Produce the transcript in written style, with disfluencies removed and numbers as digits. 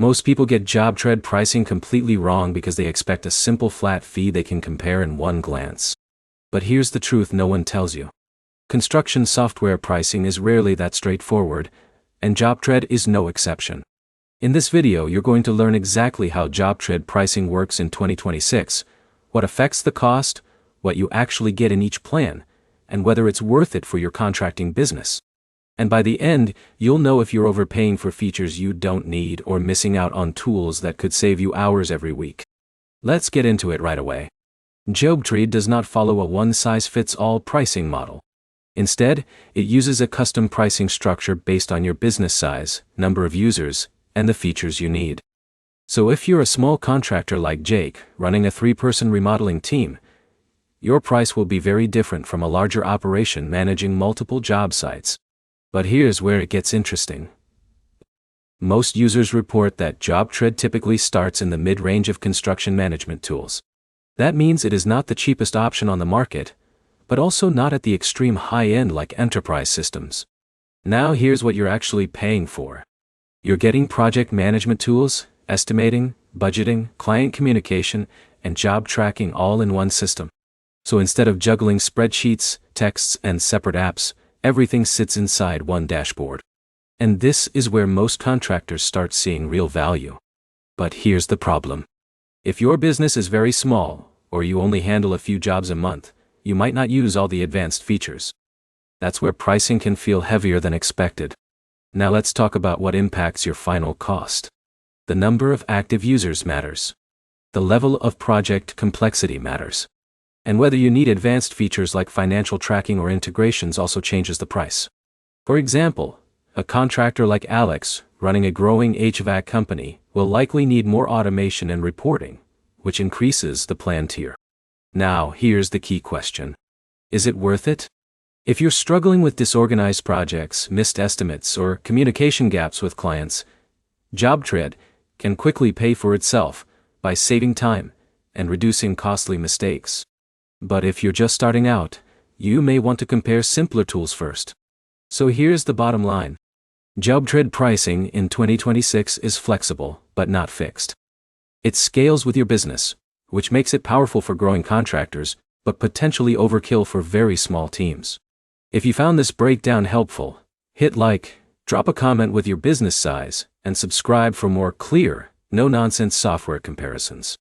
Most people get JobTread pricing completely wrong because they expect a simple flat fee they can compare in one glance. But here's the truth no one tells you. Construction software pricing is rarely that straightforward, and JobTread is no exception. In this video, you're going to learn exactly how JobTread pricing works in 2026, what affects the cost, what you actually get in each plan, and whether it's worth it for your contracting business. And by the end, you'll know if you're overpaying for features you don't need or missing out on tools that could save you hours every week. Let's get into it right away. JobTread does not follow a one-size-fits-all pricing model. Instead, it uses a custom pricing structure based on your business size, number of users, and the features you need. So if you're a small contractor like Jake, running a 3-person remodeling team, your price will be very different from a larger operation managing multiple job sites. But here's where it gets interesting. Most users report that JobTread typically starts in the mid-range of construction management tools. That means it is not the cheapest option on the market, but also not at the extreme high-end like enterprise systems. Now here's what you're actually paying for. You're getting project management tools, estimating, budgeting, client communication, and job tracking all in one system. So instead of juggling spreadsheets, texts, and separate apps, everything sits inside one dashboard. And this is where most contractors start seeing real value. But here's the problem. If your business is very small, or you only handle a few jobs a month, you might not use all the advanced features. That's where pricing can feel heavier than expected. Now let's talk about what impacts your final cost. The number of active users matters. The level of project complexity matters. And whether you need advanced features like financial tracking or integrations also changes the price. For example, a contractor like Alex, running a growing HVAC company, will likely need more automation and reporting, which increases the plan tier. Now, here's the key question. Is it worth it? If you're struggling with disorganized projects, missed estimates, or communication gaps with clients, JobTread can quickly pay for itself by saving time and reducing costly mistakes. But if you're just starting out, you may want to compare simpler tools first. So here's the bottom line. JobTread pricing in 2026 is flexible, but not fixed. It scales with your business, which makes it powerful for growing contractors, but potentially overkill for very small teams. If you found this breakdown helpful, hit like, drop a comment with your business size, and subscribe for more clear, no-nonsense software comparisons.